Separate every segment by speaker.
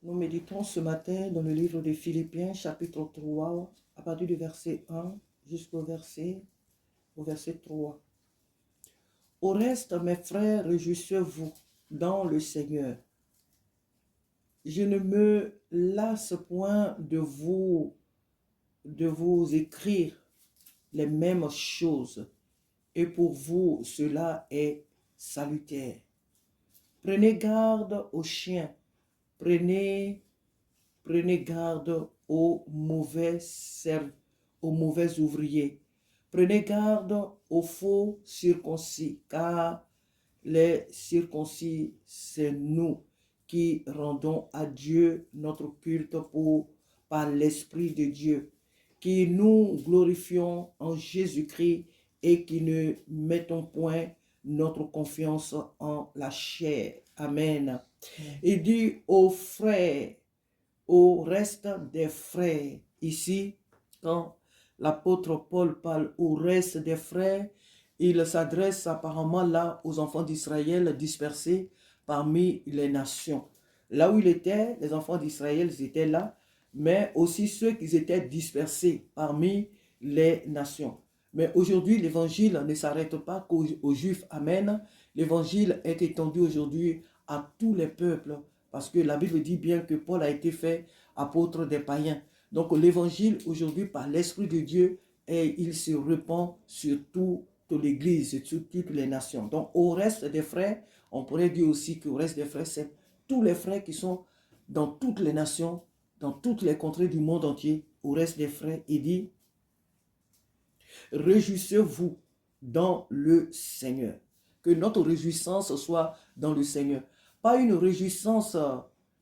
Speaker 1: Nous méditons ce matin dans le livre de Philippiens, chapitre 3, à partir du verset 1 jusqu'au verset 3. Au reste, mes frères, réjouissez-vous dans le Seigneur. Je ne me lasse point de vous écrire les mêmes choses, et pour vous, cela est salutaire. Prenez garde aux chiens, prenez garde aux mauvais ouvriers. Prenez garde aux faux circoncis, car les circoncis, c'est nous qui rendons à Dieu notre culte par l'Esprit de Dieu, qui nous glorifions en Jésus-Christ et qui ne mettons point notre confiance en la chair. Amen. Il dit aux frères, au reste des frères. Ici, quand l'apôtre Paul parle au reste des frères, il s'adresse apparemment là aux enfants d'Israël dispersés parmi les nations. Là où il était, les enfants d'Israël étaient là, mais aussi ceux qui étaient dispersés parmi les nations. Mais aujourd'hui, l'évangile ne s'arrête pas qu'aux Juifs. Amen. L'évangile est étendu aujourd'hui à tous les peuples, parce que la Bible dit bien que Paul a été fait apôtre des païens. Donc l'évangile aujourd'hui par l'Esprit de Dieu, et il se répand sur toute l'Église, sur toutes les nations. Donc au reste des frères, on pourrait dire aussi qu'au reste des frères, c'est tous les frères qui sont dans toutes les nations, dans toutes les contrées du monde entier. Au reste des frères, il dit, réjouissez-vous dans le Seigneur. Que notre réjouissance soit dans le Seigneur. Pas une réjouissance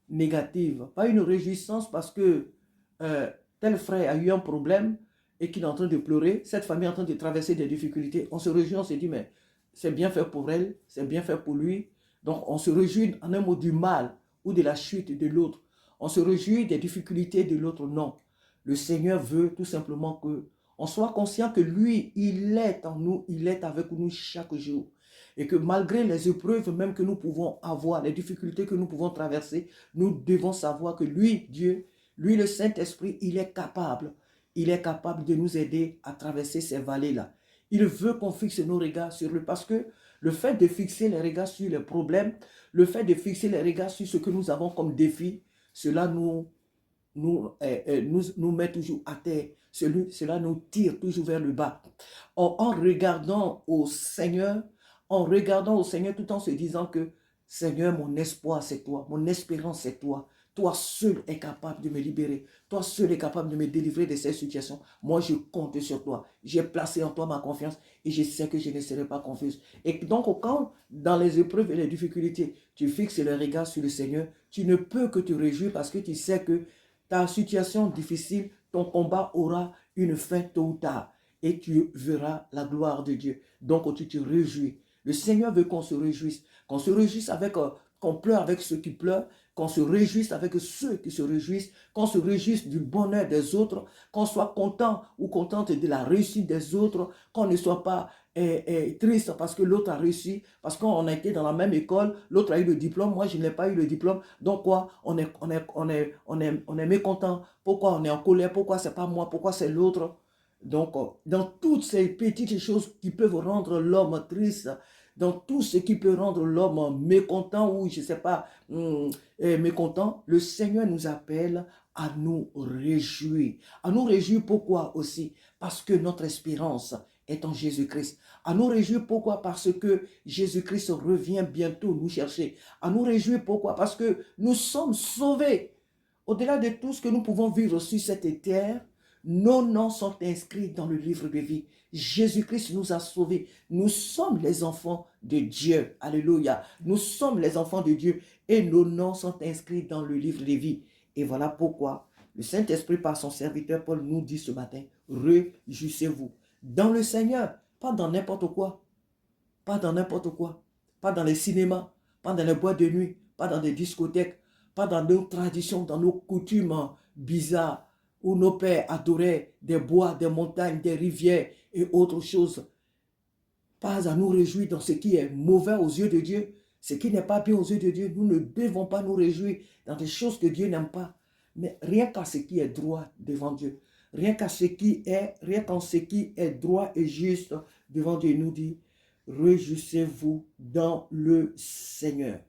Speaker 1: négative, pas une réjouissance parce que tel frère a eu un problème et qu'il est en train de pleurer, cette famille est en train de traverser des difficultés. On se réjouit, on se dit, mais c'est bien fait pour elle, c'est bien fait pour lui. Donc on se réjouit en un mot du mal ou de la chute de l'autre. On se réjouit des difficultés de l'autre. Non. Le Seigneur veut tout simplement que on soit conscient que lui, il est en nous, il est avec nous chaque jour. Et que malgré les épreuves même que nous pouvons avoir, les difficultés que nous pouvons traverser, nous devons savoir que lui, Dieu, lui le Saint-Esprit, il est capable de nous aider à traverser ces vallées-là. Il veut qu'on fixe nos regards sur lui, parce que le fait de fixer les regards sur les problèmes, le fait de fixer les regards sur ce que nous avons comme défi, cela nous met toujours à terre. Cela nous tire toujours vers le bas. En regardant au Seigneur, tout en se disant que Seigneur, mon espoir c'est toi, mon espérance c'est toi. Toi seul est capable de me libérer. Toi seul est capable de me délivrer de cette situation. Moi, je compte sur toi. J'ai placé en toi ma confiance et je sais que je ne serai pas confuse. Et donc, quand dans les épreuves et les difficultés, tu fixes le regard sur le Seigneur, tu ne peux que te réjouir parce que tu sais que ta situation difficile, ton combat aura une fin tôt ou tard et tu verras la gloire de Dieu. Donc, tu te réjouis. Le Seigneur veut qu'on se réjouisse avec, qu'on pleure avec ceux qui pleurent, qu'on se réjouisse avec ceux qui se réjouissent, qu'on se réjouisse du bonheur des autres, qu'on soit content ou contente de la réussite des autres, qu'on ne soit pas triste parce que l'autre a réussi, parce qu'on a été dans la même école, l'autre a eu le diplôme, moi je n'ai pas eu le diplôme, donc quoi, on est mécontent, pourquoi on est en colère, pourquoi c'est pas moi, pourquoi c'est l'autre. Donc, dans toutes ces petites choses qui peuvent rendre l'homme triste, dans tout ce qui peut rendre l'homme mécontent ou je ne sais pas, mécontent, le Seigneur nous appelle à nous réjouir. À nous réjouir pourquoi aussi? Parce que notre espérance est en Jésus-Christ. À nous réjouir pourquoi? Parce que Jésus-Christ revient bientôt nous chercher. À nous réjouir pourquoi? Parce que nous sommes sauvés. Au-delà de tout ce que nous pouvons vivre sur cette terre, nos noms sont inscrits dans le livre de vie. Jésus-Christ nous a sauvés. Nous sommes les enfants de Dieu. Alléluia. Nous sommes les enfants de Dieu et nos noms sont inscrits dans le livre de vie. Et voilà pourquoi le Saint-Esprit, par son serviteur Paul, nous dit ce matin, réjouissez-vous dans le Seigneur, pas dans n'importe quoi. Pas dans n'importe quoi. Pas dans les cinémas, pas dans les boîtes de nuit, pas dans des discothèques, pas dans nos traditions, dans nos coutumes bizarres, où nos pères adoraient des bois, des montagnes, des rivières et autres choses. Pas à nous réjouir dans ce qui est mauvais aux yeux de Dieu, Ce qui n'est pas bien aux yeux de Dieu, nous ne devons pas nous réjouir dans des choses que Dieu n'aime pas. Mais rien qu'à ce qui est droit devant Dieu. Rien qu'en ce qui est droit et juste devant Dieu, il nous dit, réjouissez-vous dans le Seigneur.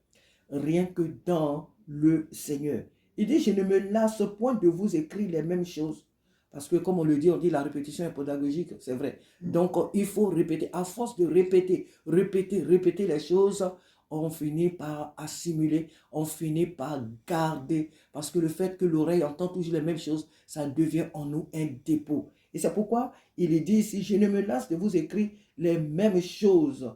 Speaker 1: Rien que dans le Seigneur. Il dit, je ne me lasse point de vous écrire les mêmes choses. Parce que comme on le dit, on dit la répétition est pédagogique, c'est vrai. Donc il faut répéter. À force de répéter les choses, on finit par assimiler, on finit par garder. Parce que le fait que l'oreille entend toujours les mêmes choses, ça devient en nous un dépôt. Et c'est pourquoi il est dit ici, je ne me lasse de vous écrire les mêmes choses.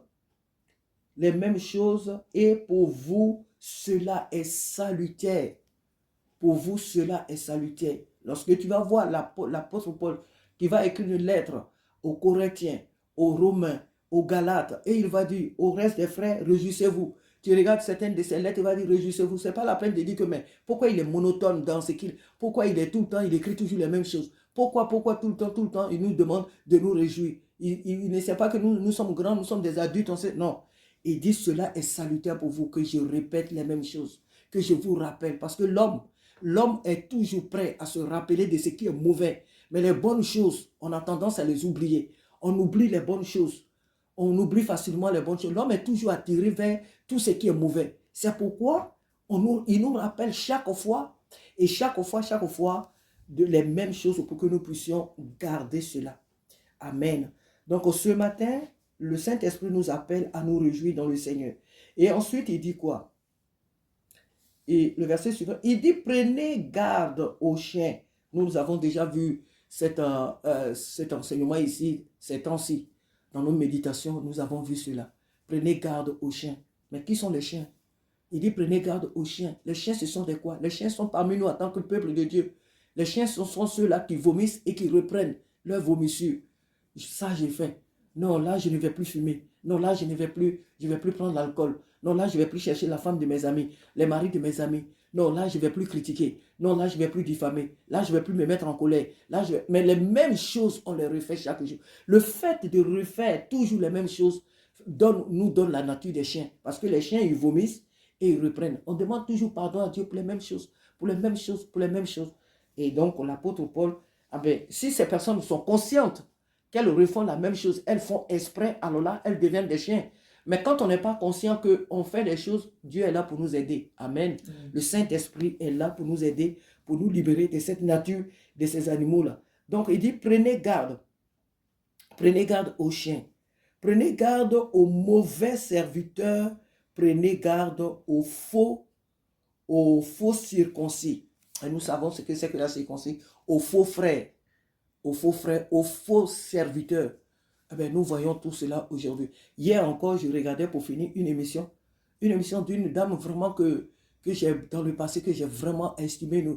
Speaker 1: Les mêmes choses, et pour vous, cela est salutaire. Pour vous, cela est salutaire. Lorsque tu vas voir l'apôtre Paul qui va écrire une lettre aux Corinthiens, aux Romains, aux Galates, et il va dire au reste des frères, réjouissez-vous. Tu regardes certaines de ces lettres, il va dire réjouissez-vous. Ce n'est pas la peine de dire que, mais pourquoi il est monotone dans ce qu'il... Pourquoi il est tout le temps, il écrit toujours les mêmes choses. Pourquoi tout le temps, il nous demande de nous réjouir. Il ne sait pas que nous sommes grands, nous sommes des adultes, on sait... Non. Il dit cela est salutaire pour vous, que je répète les mêmes choses, que je vous rappelle. Parce que l'homme est toujours prêt à se rappeler de ce qui est mauvais. Mais les bonnes choses, on a tendance à les oublier. On oublie les bonnes choses. On oublie facilement les bonnes choses. L'homme est toujours attiré vers tout ce qui est mauvais. C'est pourquoi il nous rappelle chaque fois, les mêmes choses pour que nous puissions garder cela. Amen. Donc ce matin, le Saint-Esprit nous appelle à nous réjouir dans le Seigneur. Et ensuite, il dit quoi? Et le verset suivant, il dit, prenez garde aux chiens. Nous avons déjà vu cet enseignement ici, ces temps-ci. Dans nos méditations, nous avons vu cela. Prenez garde aux chiens. Mais qui sont les chiens? Il dit, prenez garde aux chiens. Les chiens, ce sont des quoi? Les chiens sont parmi nous en tant que peuple de Dieu. Les chiens sont ceux-là qui vomissent et qui reprennent leur vomissure. Ça, j'ai fait. Non, là, je ne vais plus fumer. Non, là, je vais plus prendre l'alcool. Non, là, je ne vais plus chercher la femme de mes amis, les maris de mes amis. Non, là, je ne vais plus critiquer. Non, là, je ne vais plus diffamer. Là, je ne vais plus me mettre en colère. Mais les mêmes choses, on les refait chaque jour. Le fait de refaire toujours les mêmes choses nous donne la nature des chiens. Parce que les chiens, ils vomissent et ils reprennent. On demande toujours pardon à Dieu pour les mêmes choses. Pour les mêmes choses, pour les mêmes choses. Et donc, l'apôtre Paul, si ces personnes sont conscientes qu'elles refont la même chose, elles font exprès, alors là, elles deviennent des chiens. Mais quand on n'est pas conscient qu'on fait des choses, Dieu est là pour nous aider. Amen. Le Saint-Esprit est là pour nous aider, pour nous libérer de cette nature, de ces animaux-là. Donc, il dit, prenez garde aux chiens. Prenez garde aux mauvais serviteurs. Prenez garde aux faux circoncis. Et nous savons ce que c'est que la circoncis. Aux faux frères, aux faux serviteurs. Eh bien, nous voyons tout cela aujourd'hui. Hier encore, je regardais pour finir une émission d'une dame vraiment que j'ai, dans le passé, que j'ai vraiment estimée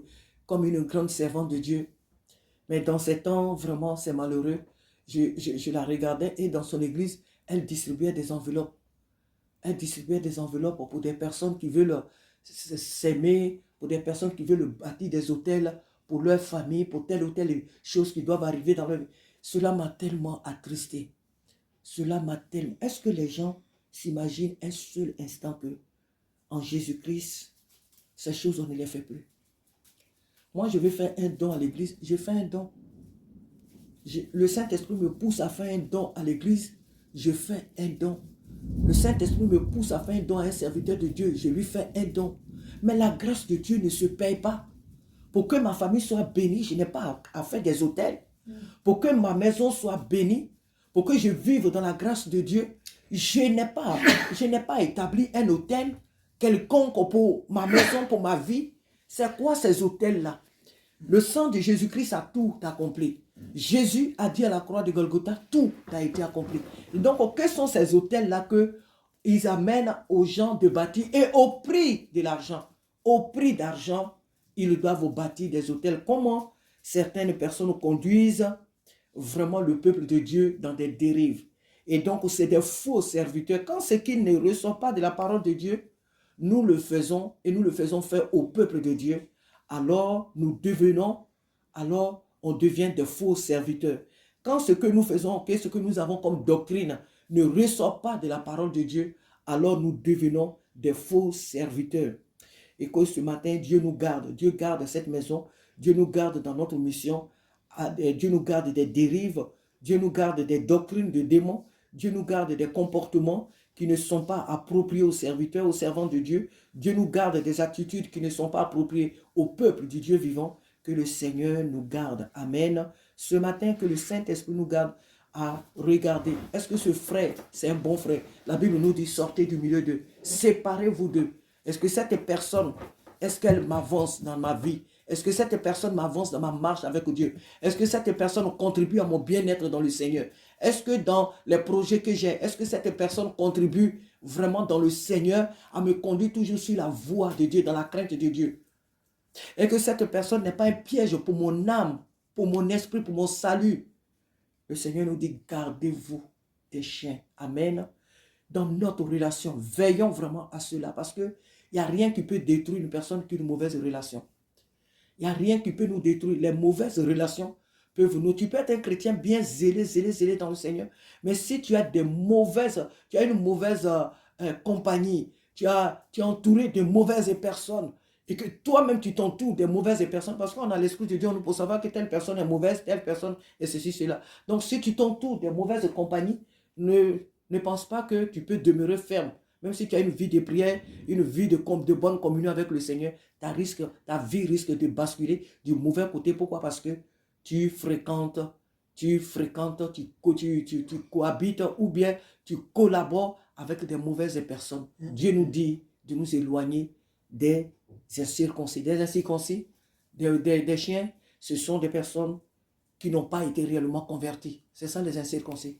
Speaker 1: comme une grande servante de Dieu. Mais dans ces temps, vraiment, c'est malheureux. Je la regardais et dans son église, elle distribuait des enveloppes. Elle distribuait des enveloppes pour des personnes qui veulent s'aimer, pour des personnes qui veulent bâtir des hôtels pour leur famille, pour telle ou telle chose qui doivent arriver dans leur vie. Cela m'a tellement attristé. Est-ce que les gens s'imaginent un seul instant que en Jésus-Christ, ces choses, on ne les fait plus? Moi, je vais faire un don à l'église. Je fais un don. Le Saint-Esprit me pousse à faire un don à l'église. Je fais un don. Le Saint-Esprit me pousse à faire un don à un serviteur de Dieu. Je lui fais un don. Mais la grâce de Dieu ne se paye pas. Pour que ma famille soit bénie, je n'ai pas à faire des hôtels. Pour que ma maison soit bénie, pour que je vive dans la grâce de Dieu, je n'ai pas établi un hôtel quelconque pour ma maison, pour ma vie. C'est quoi ces hôtels-là? Le sang de Jésus-Christ a tout accompli. Jésus a dit à la croix de Golgotha, tout a été accompli. Et donc, quels sont ces hôtels-là qu'ils amènent aux gens de bâtir et au prix de l'argent? Au prix d'argent, ils doivent bâtir des hôtels. Comment certaines personnes conduisent vraiment le peuple de Dieu dans des dérives? Et donc, c'est des faux serviteurs. Quand ce qui ne ressort pas de la parole de Dieu, nous le faisons et nous le faisons faire au peuple de Dieu, alors on devient des faux serviteurs. Quand ce que nous faisons, ce que nous avons comme doctrine ne ressort pas de la parole de Dieu, alors nous devenons des faux serviteurs. Et que ce matin, Dieu nous garde. Dieu garde cette maison. Dieu nous garde dans notre mission. Dieu nous garde des dérives. Dieu nous garde des doctrines de démons. Dieu nous garde des comportements qui ne sont pas appropriés aux serviteurs, aux servants de Dieu. Dieu nous garde des attitudes qui ne sont pas appropriées au peuple du Dieu vivant. Que le Seigneur nous garde. Amen. Ce matin, que le Saint-Esprit nous garde à regarder. Est-ce que ce frère, c'est un bon frère? La Bible nous dit, sortez du milieu d'eux. Séparez-vous d'eux. Est-ce que cette personne, est-ce qu'elle m'avance dans ma vie? Est-ce que cette personne m'avance dans ma marche avec Dieu? Est-ce que cette personne contribue à mon bien-être dans le Seigneur? Est-ce que dans les projets que j'ai, est-ce que cette personne contribue vraiment dans le Seigneur à me conduire toujours sur la voie de Dieu, dans la crainte de Dieu? Et que cette personne n'est pas un piège pour mon âme, pour mon esprit, pour mon salut. Le Seigneur nous dit, gardez-vous des chiens. Amen. Dans notre relation, veillons vraiment à cela parce qu'il n'y a rien qui peut détruire une personne qu'une mauvaise relation. Il n'y a rien qui peut nous détruire. Les mauvaises relations peuvent nous... Tu peux être un chrétien bien zélé dans le Seigneur, mais si tu as une mauvaise compagnie, tu es entouré de mauvaises personnes, et que toi-même tu t'entoures des mauvaises personnes, parce qu'on a l'Esprit de Dieu pour savoir que telle personne est mauvaise, telle personne est ceci, cela. Donc si tu t'entoures des mauvaises compagnies, ne pense pas que tu peux demeurer ferme. Même si tu as une vie de prière, une vie de bonne communion avec le Seigneur, ta vie risque de basculer du mauvais côté. Pourquoi? Parce que tu fréquentes, tu cohabites ou bien tu collabores avec des mauvaises personnes. Dieu nous dit de nous éloigner des incirconcis. Des incirconcis, des chiens, ce sont des personnes qui n'ont pas été réellement converties. C'est ça les incirconcis.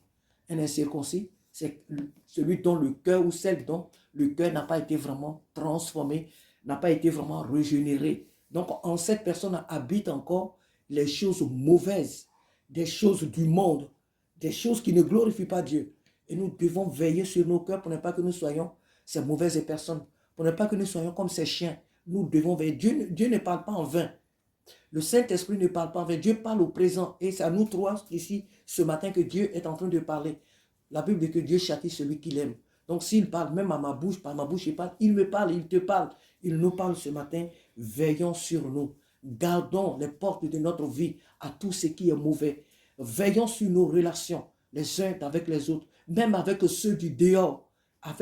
Speaker 1: Un incirconcis, c'est celui dont le cœur ou celle dont le cœur n'a pas été vraiment transformé, n'a pas été vraiment régénéré. Donc en cette personne habitent encore les choses mauvaises, des choses du monde, des choses qui ne glorifient pas Dieu. Et nous devons veiller sur nos cœurs pour ne pas que nous soyons ces mauvaises personnes, pour ne pas que nous soyons comme ces chiens. Nous devons veiller. Dieu ne parle pas en vain. Le Saint-Esprit ne parle pas en vain. Dieu parle au présent. Et c'est à nous trois ici, ce matin, que Dieu est en train de parler. La Bible dit que Dieu châtie celui qu'il aime. Donc s'il parle, même à ma bouche, par ma bouche, il me parle, il te parle. Il nous parle ce matin. Veillons sur nous. Gardons les portes de notre vie à tout ce qui est mauvais. Veillons sur nos relations, les uns avec les autres, même avec ceux du dehors.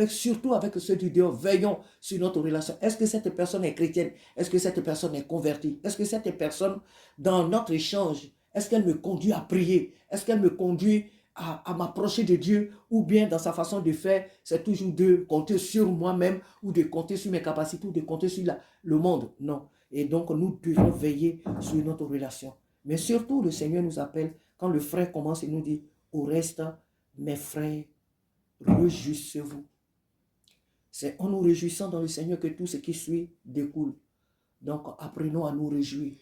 Speaker 1: Surtout avec ceux du dehors, veillons sur notre relation. Est-ce que cette personne est chrétienne? Est-ce que cette personne est convertie? Est-ce que cette personne, dans notre échange, est-ce qu'elle me conduit à prier? Est-ce qu'elle me conduit à m'approcher de Dieu? Ou bien dans sa façon de faire, c'est toujours de compter sur moi-même ou de compter sur mes capacités ou de compter sur le monde? Non. Et donc, nous devons veiller sur notre relation. Mais surtout, le Seigneur nous appelle, quand le frère commence, il nous dit, au reste, mes frères, réjouissez-vous. C'est en nous réjouissant dans le Seigneur que tout ce qui suit découle. Donc, apprenons à nous réjouir.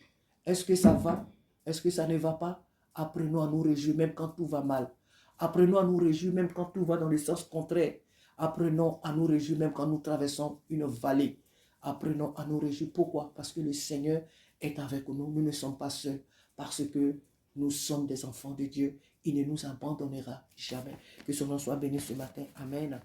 Speaker 1: Est-ce que ça va? Est-ce que ça ne va pas? Apprenons à nous réjouir même quand tout va mal. Apprenons à nous réjouir même quand tout va dans le sens contraire. Apprenons à nous réjouir même quand nous traversons une vallée. Apprenons à nous réjouir. Pourquoi? Parce que le Seigneur est avec nous. Nous ne sommes pas seuls. Parce que nous sommes des enfants de Dieu. Il ne nous abandonnera jamais. Que son nom soit béni ce matin. Amen.